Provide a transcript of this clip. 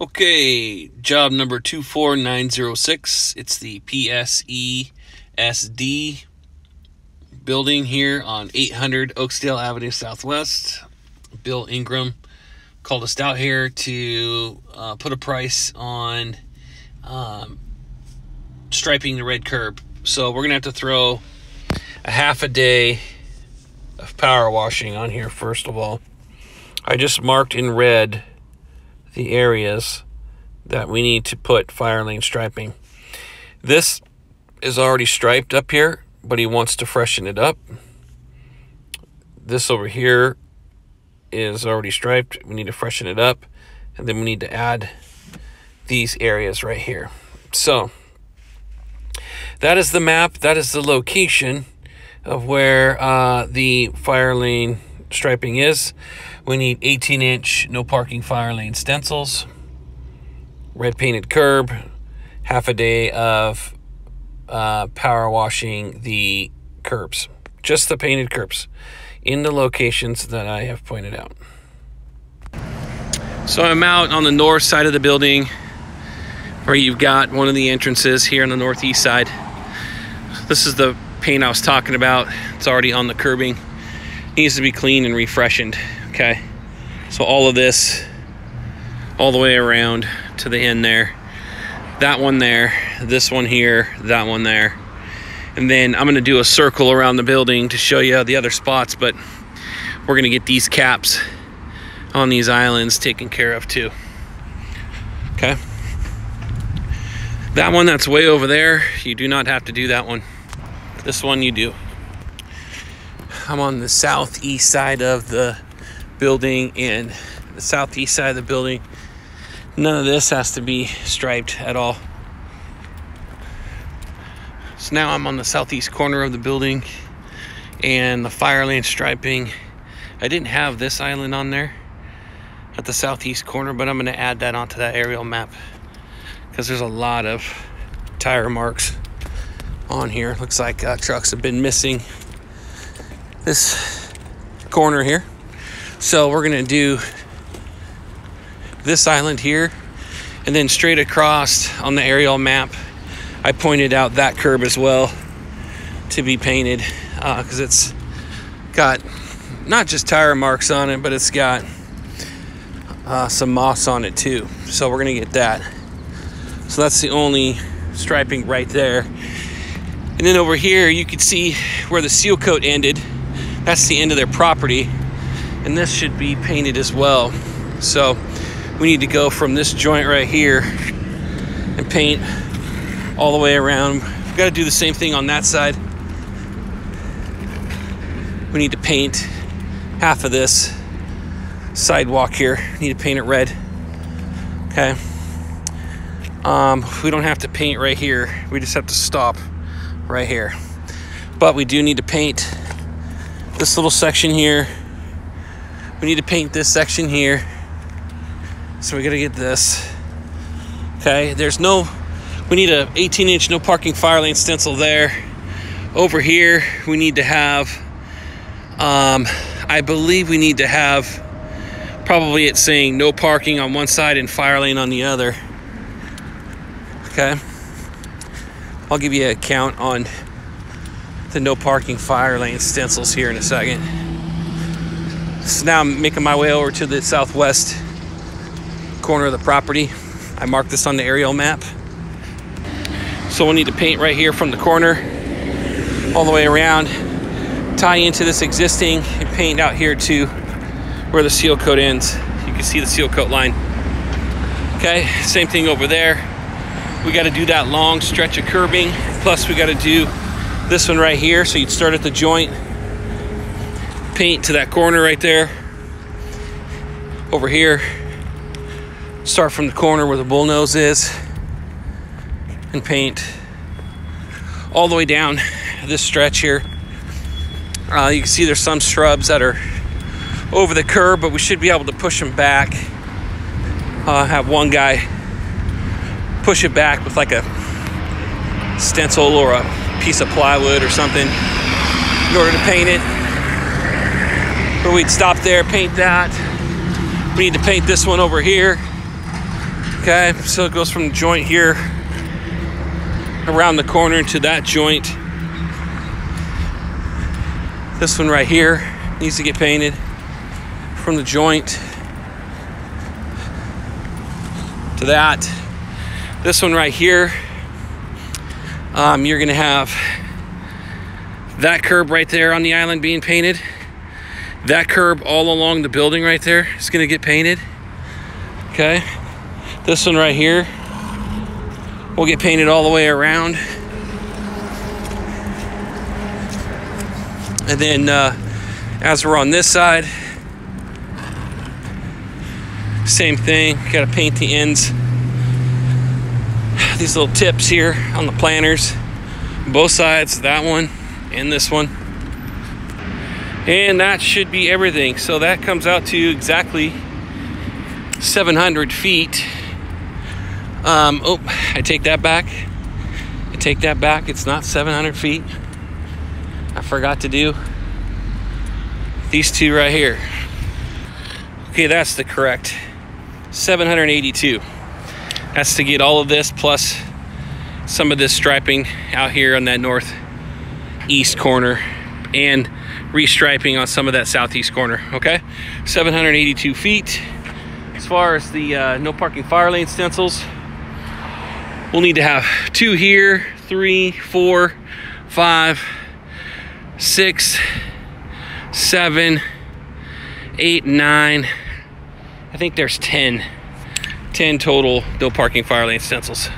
Okay, job number 24906. It's the PSESD building here on 800 Oakdale Avenue Southwest. Bill Ingram called us out here to put a price on striping the red curb. So we're going to have to throw a half a day of power washing on here first of all. I just marked in red the areas that we need to put fire lane striping. This is already striped up here, but he wants to freshen it up. This over here is already striped. We need to freshen it up, and then we need to add these areas right here. So that is the map. That is the location of where the fire lane striping is. We need 18-inch no parking fire lane stencils, red painted curb, half a day of power washing the curbs, just the painted curbs in the locations that I have pointed out. So I'm out on the north side of the building where you've got one of the entrances here on the northeast side. This is the paint I was talking about. It's already on the curbing. Needs to be cleaned and refreshened. Okay, so all of this all the way around to the end there, that one there, this one here, that one there, and then I'm going to do a circle around the building to show you the other spots, but we're going to get these caps on these islands taken care of too. Okay, that one that's way over there, you do not have to do that one. This one you do. I'm on the southeast side of the building, and the southeast side of the building, none of this has to be striped at all. So now I'm on the southeast corner of the building, and the fire lane striping, I didn't have this island on there at the southeast corner, but I'm going to add that onto that aerial map because there's a lot of tire marks on here. Looks like trucks have been missing this corner here. So we're gonna do this island here, and then straight across on the aerial map I pointed out that curb as well to be painted because it's got not just tire marks on it, but it's got some moss on it too. So we're gonna get that. So that's the only striping right there. And then over here you can see where the seal coat ended. That's the end of their property, and this should be painted as well. So we need to go from this joint right here and paint all the way around. We've got to do the same thing on that side. We need to paint half of this sidewalk here. We need to paint it red. Okay. We don't have to paint right here. We just have to stop right here. But we do need to paint this little section here. We need to paint this section here. So we gotta get this. Okay, we need a 18-inch no parking fire lane stencil there. Over here, we need to have, I believe we need to have, probably it's saying no parking on one side and fire lane on the other. Okay, I'll give you a count on the no parking fire lane stencils here in a second. So now I'm making my way over to the southwest corner of the property. I marked this on the aerial map. So we'll need to paint right here from the corner all the way around, tie into this existing, and paint out here to where the seal coat ends. You can see the seal coat line. Okay, same thing over there. We got to do that long stretch of curbing, plus we got to do this one right here. So you'd start at the joint, paint to that corner right there. Over here, start from the corner where the bullnose is and paint all the way down this stretch here. You can see there's some shrubs that are over the curb, but we should be able to push them back. Have one guy push it back with like a stencil or a piece of plywood or something in order to paint it. But we'd stop there, paint that. We need to paint this one over here. Okay, so it goes from the joint here around the corner to that joint. This one right here needs to get painted from the joint to that. This one right here, you're gonna have that curb right there on the island being painted. That curb all along the building right there is gonna get painted. Okay, this one right here will get painted all the way around. And then as we're on this side, same thing, gotta paint the ends. These little tips here on the planters, both sides, that one and this one. And that should be everything. So that comes out to exactly 700 feet. Oh, I take that back. It's not 700 feet. I forgot to do these two right here. Okay, that's the correct 782. That's to get all of this plus some of this striping out here on that northeast corner and restriping on some of that southeast corner. Okay, 782 feet. As far as the no parking fire lane stencils, we'll need to have 2 here, 3, 4, 5, 6, 7, 8, 9. I think there's 10 total no parking fire lane stencils.